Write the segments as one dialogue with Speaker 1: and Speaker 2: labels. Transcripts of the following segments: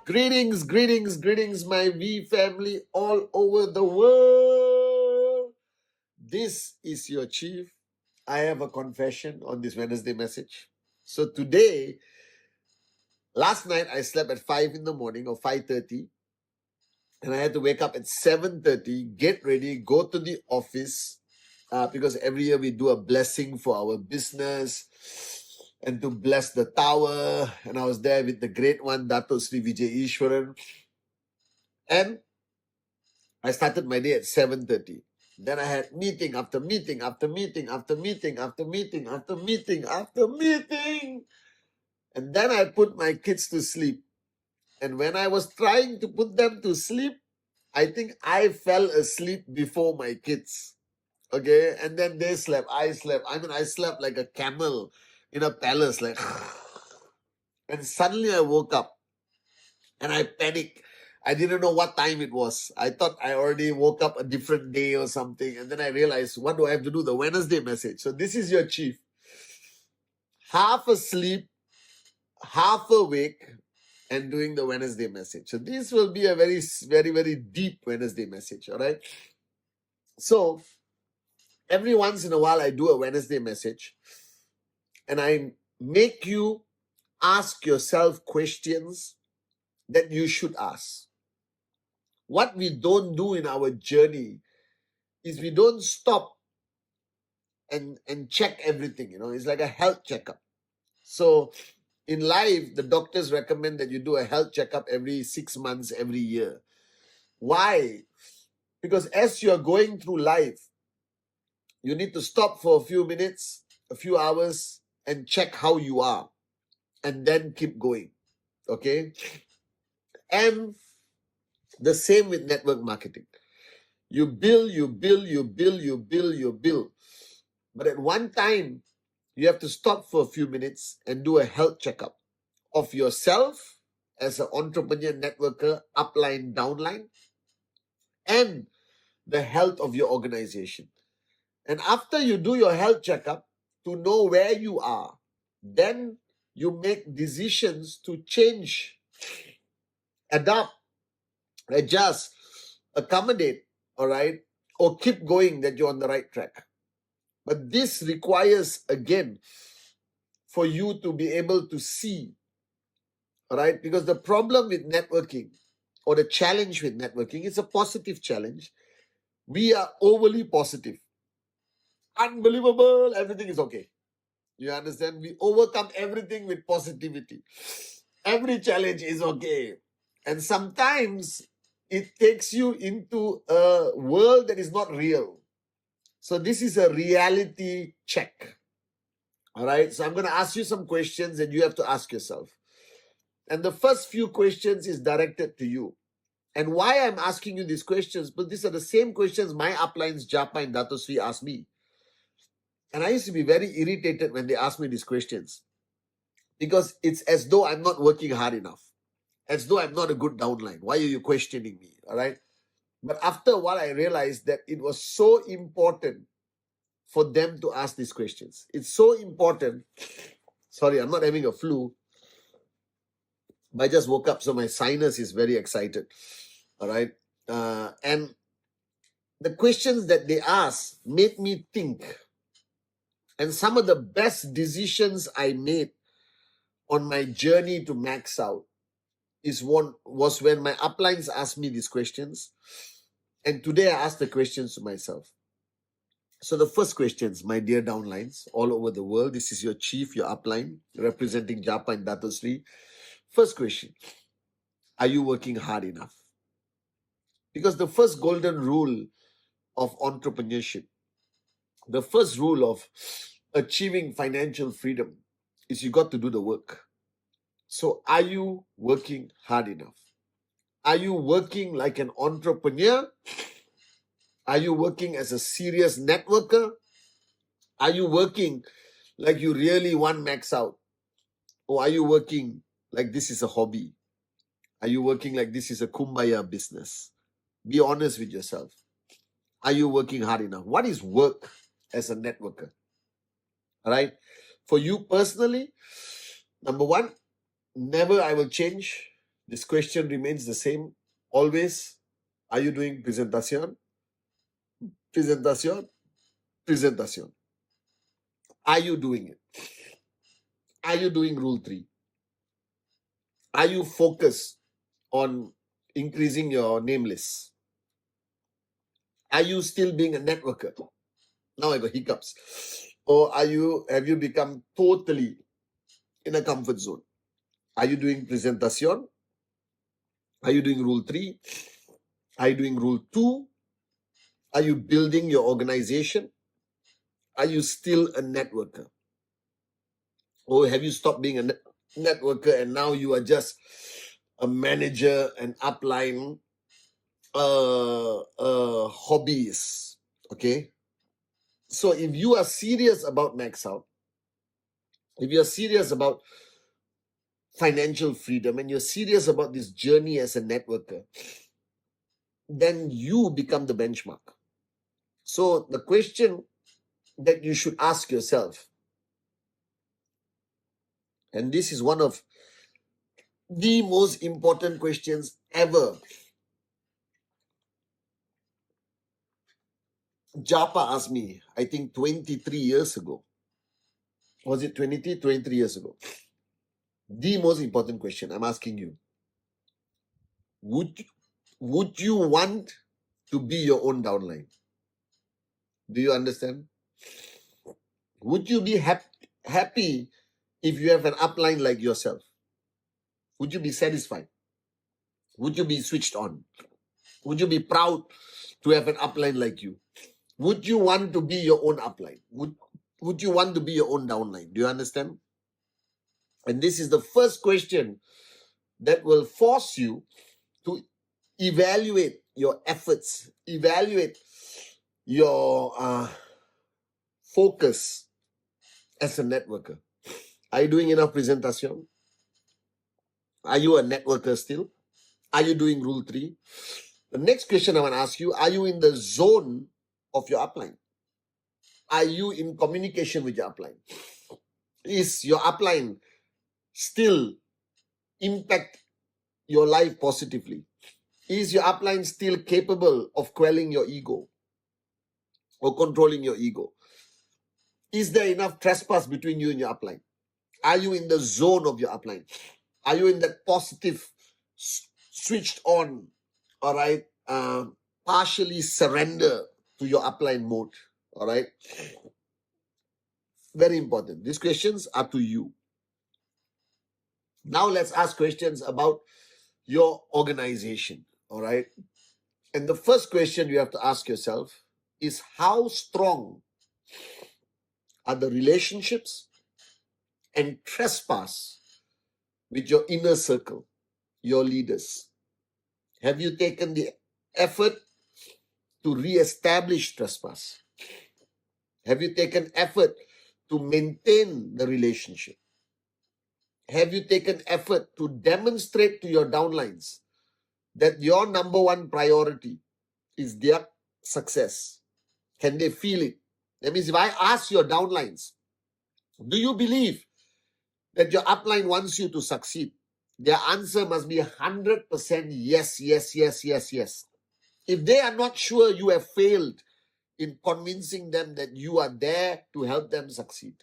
Speaker 1: Greetings, greetings, greetings, my V family all over the world. This is your chief. I have a confession on this Wednesday message. So today, last night I slept at 5 in the morning or 5:30, and I had to wake up at 7:30, get ready, go to the office, because every year we do a blessing for our business and to bless the tower. And I was there with the great one, Dato Sri Vijay Ishwaran. And I started my day at 7:30. Then I had meeting after meeting after meeting after meeting after meeting after meeting after meeting. And then I put my kids to sleep. And when I was trying to put them to sleep, I think I fell asleep before my kids. Okay? And then they slept. I slept. I slept like a camel in a palace. Like, and suddenly I woke up and I panicked. I didn't know what time it was. I thought I already woke up a different day or something. And then I realized, what do I have to do? The Wednesday message. So this is your chief. Half asleep, half awake, and doing the Wednesday message. So this will be a very, very, very deep Wednesday message. All right. So every once in a while, I do a Wednesday message. And I make you ask yourself questions that you should ask. What we don't do in our journey is we don't stop and check everything. It's like a health checkup. So in life, the doctors recommend that you do a health checkup every 6 months, every year. Why? Because as you're going through life, you need to stop for a few minutes, a few hours, and check how you are, and then keep going. Okay? And the same with network marketing. You build. But at one time, you have to stop for a few minutes and do a health checkup of yourself as an entrepreneur, networker, upline, downline, and the health of your organization. And after you do your health checkup to know where you are, then you make decisions to change, adapt, adjust, accommodate, all right, or keep going that you're on the right track. But this requires, again, for you to be able to see, all right, because the problem with networking or the challenge with networking is a positive challenge. We are overly positive. Unbelievable, everything is okay. You understand? We overcome everything with positivity. Every challenge is okay. And sometimes it takes you into a world that is not real. So this is a reality check. All right. So I'm going to ask you some questions and you have to ask yourself. And the first few questions is directed to you. And why I'm asking you these questions, but these are the same questions my uplines, Japa and Dato Sri asked me. And I used to be very irritated when they asked me these questions. Because it's as though I'm not working hard enough. As though I'm not a good downline. Why are you questioning me? All right. But after a while, I realized that it was so important for them to ask these questions. It's so important. Sorry, I'm not having a flu. But I just woke up, so my sinus is very excited. All right. And the questions that they asked made me think. And some of the best decisions I made on my journey to max out was when my uplines asked me these questions. And today I ask the questions to myself. So the first questions, my dear downlines all over the world, this is your chief, your upline, representing Japa and Dato Sri. First question, are you working hard enough? Because the first golden rule of entrepreneurship, the first rule of achieving financial freedom is you got to do the work. So are you working hard enough? Are you working like an entrepreneur? Are you working as a serious networker? Are you working like you really want max out? Or are you working like this is a hobby? Are you working like this is a kumbaya business? Be honest with yourself. Are you working hard enough? What is work as a networker? All right. For you personally, number one, never I will change. This question remains the same. Always. Are you doing presentation? Presentation? Presentation. Are you doing it? Are you doing rule 3? Are you focused on increasing your name list? Are you still being a networker? Now I got hiccups. Or have you become totally in a comfort zone? Are you doing presentation? Are you doing rule 3? Are you doing rule 2? Are you building your organization? Are you still a networker? Or have you stopped being a networker and now you are just a manager and upline hobbyist? Okay. So if you are serious about max out, if you're serious about financial freedom and you're serious about this journey as a networker, then you become the benchmark. So the question that you should ask yourself, and this is one of the most important questions ever. Japa asked me, I think 23 years ago. Was it 23 years ago? The most important question I'm asking you. Would you want to be your own downline? Do you understand? Would you be happy if you have an upline like yourself? Would you be satisfied? Would you be switched on? Would you be proud to have an upline like you? Would you want to be your own upline? Would you want to be your own downline? Do you understand? And this is the first question that will force you to evaluate your efforts, evaluate your focus as a networker. Are you doing enough presentation? Are you a networker still? Are you doing rule 3? The next question I want to ask you, are you in the zone of your upline? Are you in communication with your upline? Is your upline still impact your life positively? Is your upline still capable of quelling your ego or controlling your ego? Is there enough trespass between you and your upline? Are you in the zone of your upline? Are you in that positive, switched on, all right, partially surrender to your upline mode, all right? Very important. These questions are to you. Now let's ask questions about your organization, all right? And the first question you have to ask yourself is, how strong are the relationships and trespass with your inner circle, your leaders? Have you taken the effort to re-establish trespass? Have you taken effort to maintain the relationship? Have you taken effort to demonstrate to your downlines that your number one priority is their success? Can they feel it? That means if I ask your downlines, do you believe that your upline wants you to succeed? Their answer must be 100% yes, yes, yes, yes, yes. If they are not sure, you have failed in convincing them that you are there to help them succeed.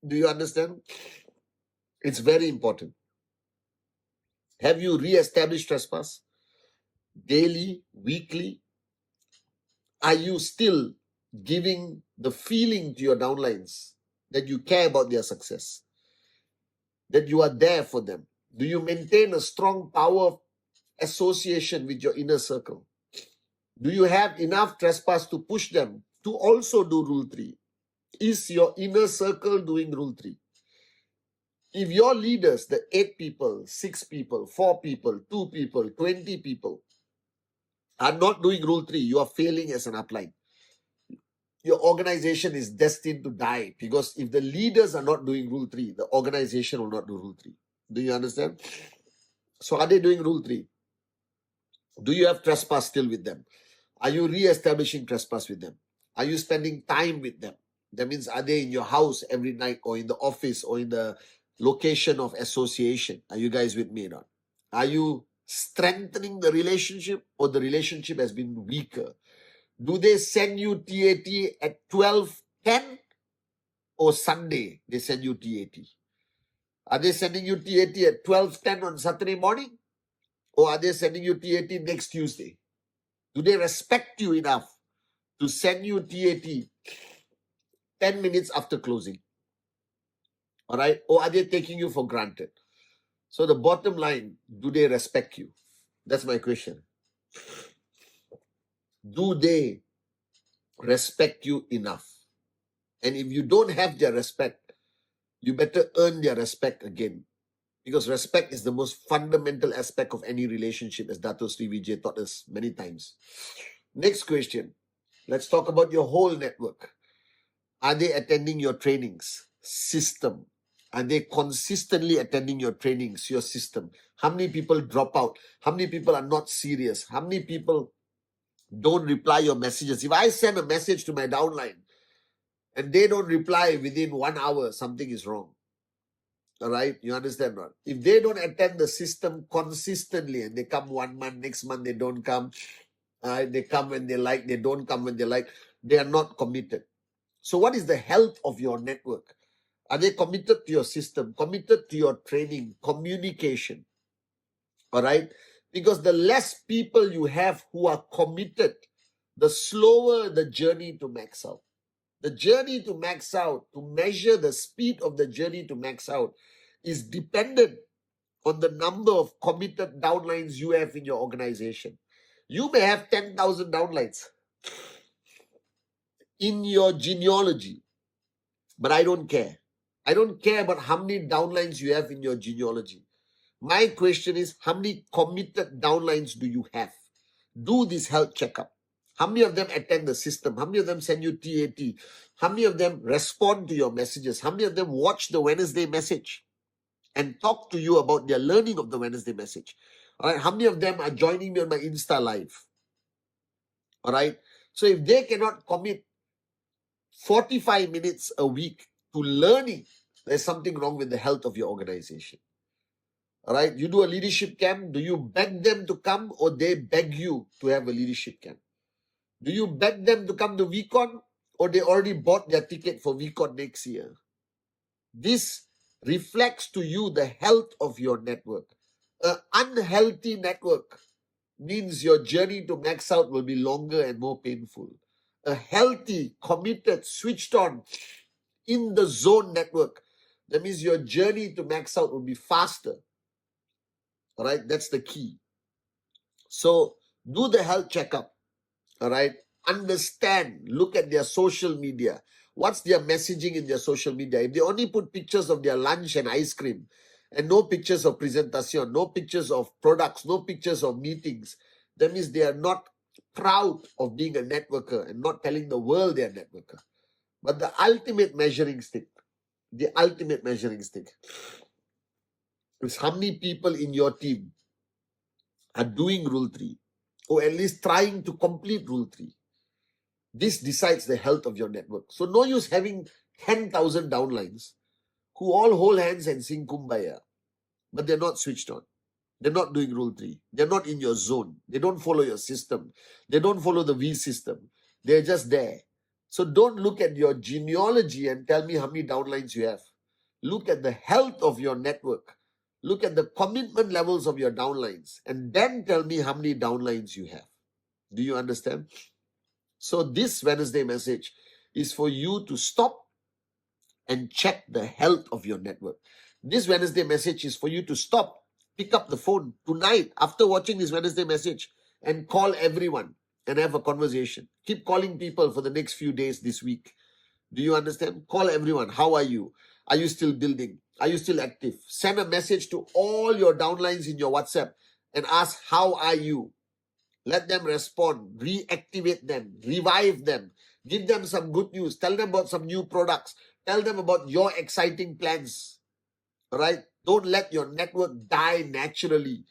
Speaker 1: Do you understand? It's very important. Have you re-established trespass? Daily, weekly? Are you still giving the feeling to your downlines that you care about their success? That you are there for them? Do you maintain a strong power of association with your inner circle? Do you have enough trespass to push them to also do rule 3? Is your inner circle doing rule 3? If your leaders, the 8 people, 6 people, 4 people, 2 people, 20 people, are not doing rule 3, you are failing as an upline. Your organization is destined to die, because if the leaders are not doing rule 3, the organization will not do rule 3. Do you understand? So are they doing rule 3? Do you have trespass still with them? Are you re-establishing trespass with them? Are you spending time with them? That means, are they in your house every night, or in the office, or in the location of association? Are you guys with me or not? Are you strengthening the relationship, or the relationship has been weaker? Do they send you TAT at 12:10, or Sunday they send you TAT? Are they sending you TAT at 12:10 on Saturday morning, or are they sending you TAT next Tuesday? Do they respect you enough to send you TAT 10 minutes after closing? All right? Or are they taking you for granted? So the bottom line, do they respect you? That's my question. Do they respect you enough? And if you don't have their respect, you better earn their respect again. Because respect is the most fundamental aspect of any relationship, as Dato Sri Vijay taught us many times. Next question. Let's talk about your whole network. Are they attending your trainings? System. Are they consistently attending your trainings, your system? How many people drop out? How many people are not serious? How many people don't reply your messages? If I send a message to my downline and they don't reply within 1 hour, something is wrong. All right? You understand, right? If they don't attend the system consistently and they come 1 month, next month they don't come, they come when they like, they don't come when they like, they are not committed. So what is the health of your network? Are they committed to your system, committed to your training, communication? All right? Because the less people you have who are committed, the slower the journey to max out. The journey to max out, to measure the speed of the journey to max out, is dependent on the number of committed downlines you have in your organization. You may have 10,000 downlines in your genealogy, but I don't care. I don't care about how many downlines you have in your genealogy. My question is, how many committed downlines do you have? Do this health checkup. How many of them attend the system? How many of them send you TAT? How many of them respond to your messages? How many of them watch the Wednesday message and talk to you about their learning of the Wednesday message? All right. How many of them are joining me on my Insta Live? All right. So if they cannot commit 45 minutes a week to learning, there's something wrong with the health of your organization. All right. You do a leadership camp. Do you beg them to come, or they beg you to have a leadership camp? Do you beg them to come to VCon, or they already bought their ticket for VCon next year? This reflects to you the health of your network. An unhealthy network means your journey to max out will be longer and more painful. A healthy, committed, switched on, in the zone network, that means your journey to max out will be faster. All right, that's the key. So do the health checkup. All right, understand, look at their social media. What's their messaging in their social media? If they only put pictures of their lunch and ice cream and no pictures of presentation, no pictures of products, no pictures of meetings, that means they are not proud of being a networker and not telling the world they are a networker. But the ultimate measuring stick is how many people in your team are doing Rule 3, or at least trying to complete Rule 3. This decides the health of your network. So no use having 10,000 downlines who all hold hands and sing Kumbaya, but they're not switched on. They're not doing Rule 3. They're not in your zone. They don't follow your system. They don't follow the V system. They're just there. So don't look at your genealogy and tell me how many downlines you have. Look at the health of your network. Look at the commitment levels of your downlines, and then tell me how many downlines you have. Do you understand? So this Wednesday message is for you to stop and check the health of your network. This Wednesday message is for you to stop, pick up the phone tonight after watching this Wednesday message and call everyone and have a conversation. Keep calling people for the next few days this week. Do you understand? Call everyone. How are you? Are you still building? Are you still active? Send a message to all your downlines in your WhatsApp and ask, how are you? Let them respond, reactivate them, revive them, give them some good news, tell them about some new products, tell them about your exciting plans. All right? Don't let your network die naturally.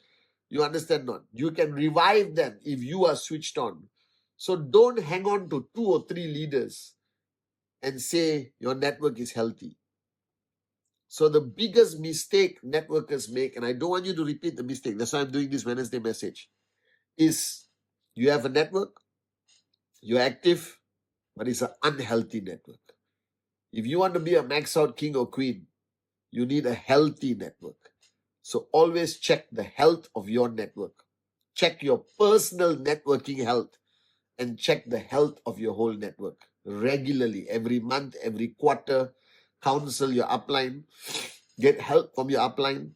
Speaker 1: You understand not? You can revive them if you are switched on. So don't hang on to 2 or 3 leaders. and say your network is healthy. So the biggest mistake networkers make, and I don't want you to repeat the mistake, that's why I'm doing this Wednesday message, is you have a network, you're active, but it's an unhealthy network. If you want to be a max out king or queen, you need a healthy network. So always check the health of your network. Check your personal networking health and check the health of your whole network regularly, every month, every quarter. Counsel your upline, get help from your upline.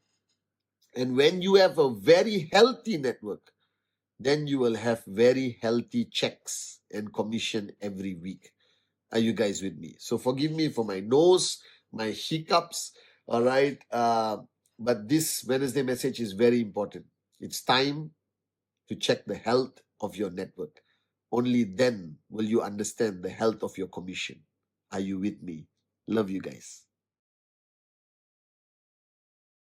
Speaker 1: And when you have a very healthy network, then you will have very healthy checks and commission every week. Are you guys with me? So forgive me for my nose, my hiccups, all right? But this Wednesday message is very important. It's time to check the health of your network. Only then will you understand the health of your commission. Are you with me? Love you guys.